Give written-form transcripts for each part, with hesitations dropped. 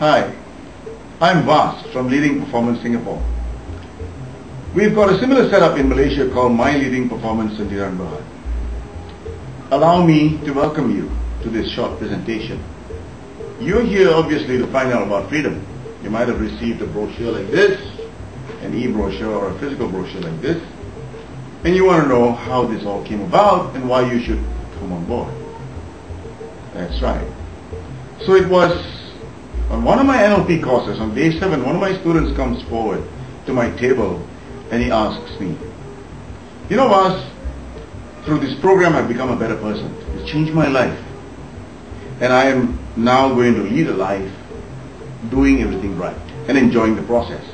Hi, I'm Vas from Leading Performance Singapore. We've got a similar setup in Malaysia called My Leading Performance Sendirian Berhad. Allow me to welcome you to this short presentation. You're here obviously to find out about freedom. You might have received a brochure like this, an e-brochure or a physical brochure like this, and you want to know how this all came about and why you should come on board. That's right. So it was on one of my NLP courses, on day 7, one of my students comes forward to my table and he asks me, you know, Vas, through this program I've become a better person. It's changed my life. And I am now going to lead a life doing everything right and enjoying the process.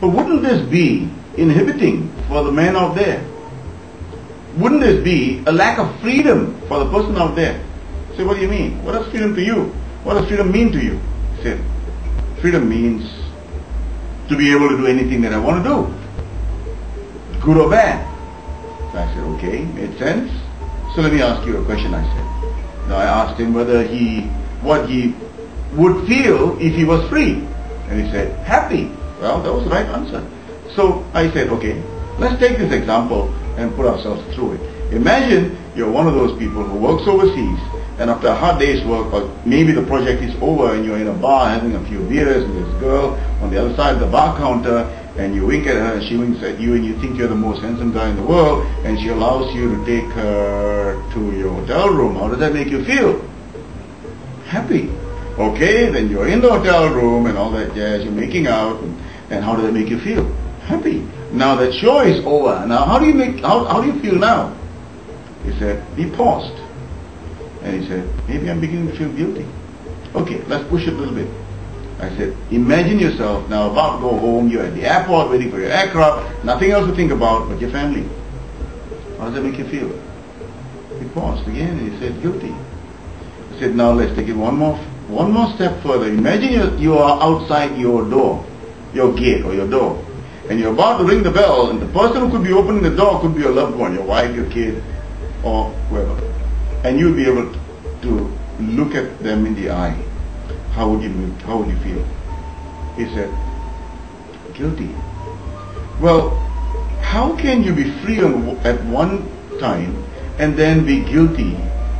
But wouldn't this be inhibiting for the man out there? Wouldn't this be a lack of freedom for the person out there? Say, what do you mean? What does freedom to you? What does freedom mean to you? He said, freedom means to be able to do anything that I want to do, good or bad. So I said, okay, made sense. So let me ask you a question, I said. Now I asked him what he would feel if he was free. And he said, happy. Well, that was the right answer. So I said, okay, let's take this example and put ourselves through it. Imagine you're one of those people who works overseas, and after a hard day's work, or maybe the project is over and you're in a bar having a few beers with this girl on the other side of the bar counter, and you wink at her and she winks at you and you think you're the most handsome guy in the world, and she allows you to take her to your hotel room. How does that make you feel? Happy. Okay, then you're in the hotel room and all that jazz, you're making out, and how does that make you feel? Happy. Now that show is over. Now how do you feel now? He said, he paused. And he said, maybe I'm beginning to feel guilty. Okay, let's push it a little bit. I said, imagine yourself now about to go home, you're at the airport waiting for your aircraft, nothing else to think about but your family. How does that make you feel? He paused again and he said, guilty. I said, now let's take it one more step further. Imagine you are outside your door, your gate or your door, and you're about to ring the bell, and the person who could be opening the door could be your loved one, your wife, your kid, or whoever. And you'll be able to look at them in the eye. How would you feel? He said, guilty. Well, how can you be free at one time and then be guilty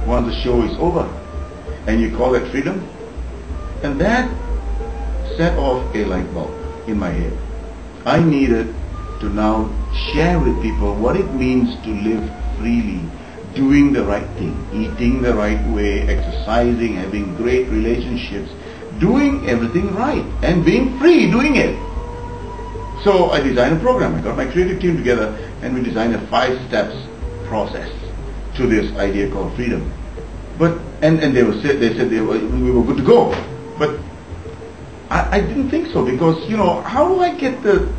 once the show is over? And you call that freedom? And that set off a light bulb in my head. I needed to now share with people what it means to live freely, doing the right thing, eating the right way, exercising, having great relationships, doing everything right, and being free doing it. So I designed a program. I got my creative team together and we designed a 5 steps process to this idea called freedom. But and they said we were good to go. But I didn't think so, because how do I get the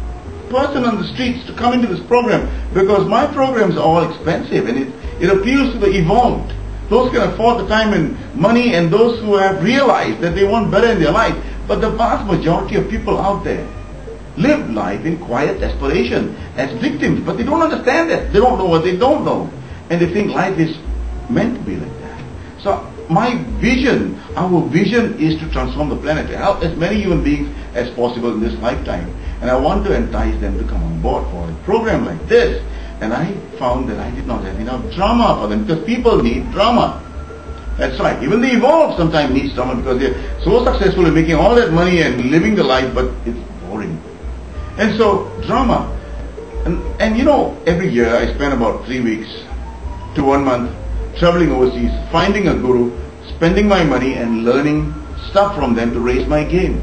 person on the streets to come into this program? Because my programs are all expensive and it appeals to the evolved, those who can afford the time and money, and those who have realized that they want better in their life. But the vast majority of people out there live life in quiet desperation as victims, but they don't understand that. They don't know what they don't know, and they think life is meant to be like that. So my vision, our vision, is to transform the planet, to help as many human beings as possible in this lifetime. And I want to entice them to come on board for a program like this. And I found that I did not have enough drama for them, because people need drama. That's right. Even the evolved sometimes needs drama, because they're so successful in making all that money and living the life, but it's boring. And so drama. And every year I spend about 3 weeks to 1 month traveling overseas, finding a guru, spending my money and learning stuff from them to raise my game.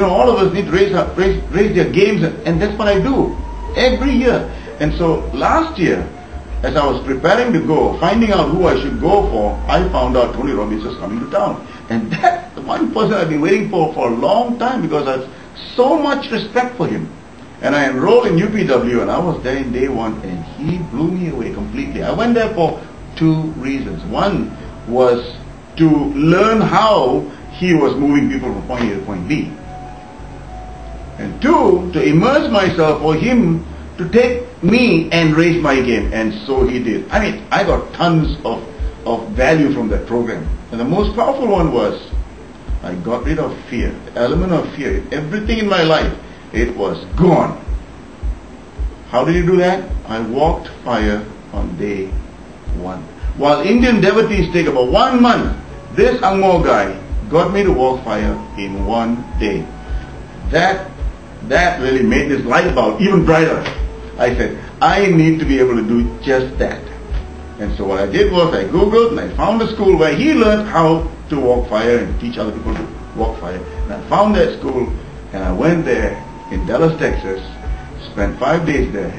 All of us need to raise their games, and that's what I do every year. And so last year, as I was preparing to go, finding out who I should go for, I found out Tony Robbins was coming to town. And that's the one person I've been waiting for a long time, because I have so much respect for him. And I enrolled in UPW, and I was there in day 1, and he blew me away completely. I went there for 2 reasons. One was to learn how he was moving people from point A to point B. And 2, to immerse myself for him to take me and raise my game. And so he did. I mean, I got tons of value from that program. And the most powerful one was I got rid of fear, the element of fear. Everything in my life, it was gone. How did you do that? I walked fire on day one. While Indian devotees take about 1 month, this Angmo guy got me to walk fire in 1 day. That really made this light bulb even brighter. I said, I need to be able to do just that. And so what I did was I Googled and I found a school where he learned how to walk fire and teach other people to walk fire. And I found that school and I went there in Dallas, Texas, spent 5 days there,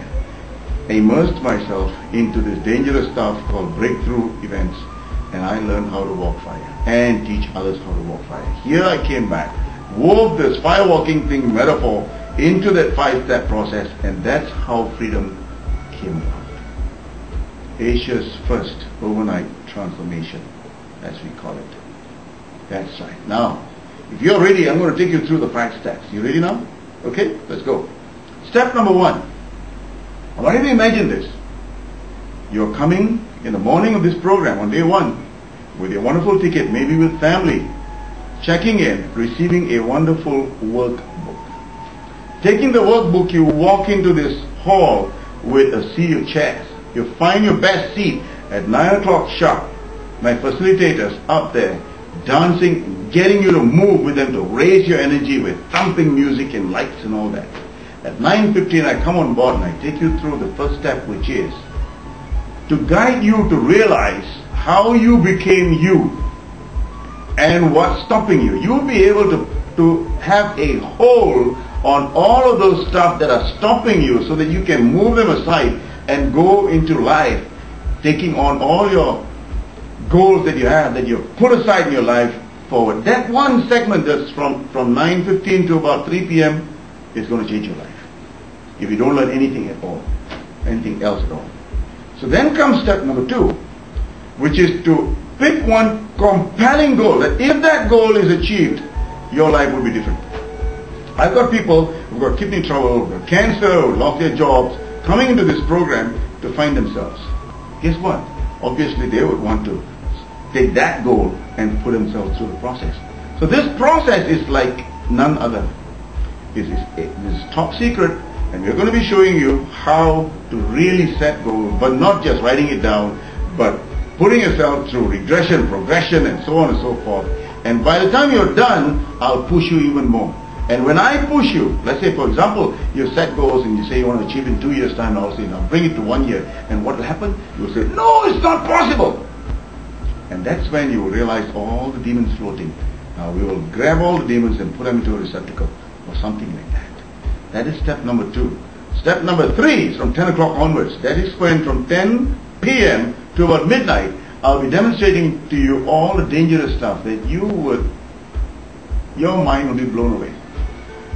immersed myself into this dangerous stuff called breakthrough events, and I learned how to walk fire and teach others how to walk fire. Here I came back, wove this firewalking thing metaphor into that 5-step process, and that's how freedom came about. Asia's first overnight transformation, as we call it. That's right. Now, if you're ready, I'm going to take you through the 5 steps. You ready now? Okay, let's go. Step number 1. I want you to imagine this. You're coming in the morning of this program on day 1 with your wonderful ticket, maybe with family, checking in, receiving a wonderful workbook. Taking the workbook, you walk into this hall with a sea of chairs. You find your best seat at 9 o'clock sharp. My facilitators up there dancing, getting you to move with them, to raise your energy with thumping music and lights and all that. At 9:15 I come on board and I take you through the first step, which is to guide you to realize how you became you and what's stopping you. You'll be able to have a hold on all of those stuff that are stopping you so that you can move them aside and go into life taking on all your goals that you have, that you've put aside in your life forward. That one segment that's from 9:15 to about 3 p.m. is going to change your life. If you don't learn anything at all, anything else at all. So then comes step number 2, which is to pick one compelling goal, that if that goal is achieved, your life will be different. I've got people who've got kidney trouble, who've got cancer, who lost their jobs, coming into this program to find themselves. Guess what? Obviously they would want to take that goal and put themselves through the process. So this process is like none other. This is top secret, and we're going to be showing you how to really set goals, but not just writing it down, but putting yourself through regression, progression, and so on and so forth. And by the time you're done, I'll push you even more. And when I push you, let's say for example, you set goals and you say you want to achieve in 2 years' time, I'll say now bring it to 1 year. And what will happen? You'll say, no, it's not possible. And that's when you will realize all the demons floating. Now we will grab all the demons and put them into a receptacle or something like that. That is step number 2. Step number 3 is from 10 o'clock onwards. That is when from 10 p.m. to about midnight, I'll be demonstrating to you all the dangerous stuff that your mind will be blown away.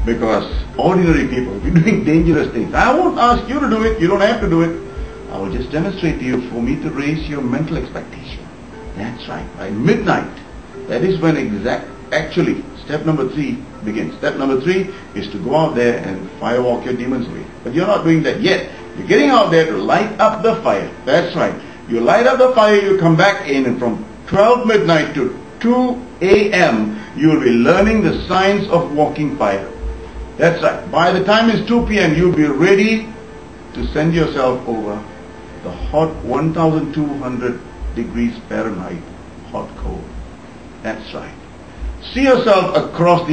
Because ordinary people will be doing dangerous things. I won't ask you to do it. You don't have to do it. I will just demonstrate to you for me to raise your mental expectation. That's right. By midnight, that is when actually step number 3 begins. Step number 3 is to go out there and firewalk your demons away. But you're not doing that yet. You're getting out there to light up the fire. That's right. You light up the fire, you come back in, and from 12 midnight to 2 a.m. you will be learning the science of walking fire. That's right. By the time it's 2 p.m. you'll be ready to send yourself over the hot 1200 degrees Fahrenheit hot coal. That's right. See yourself across the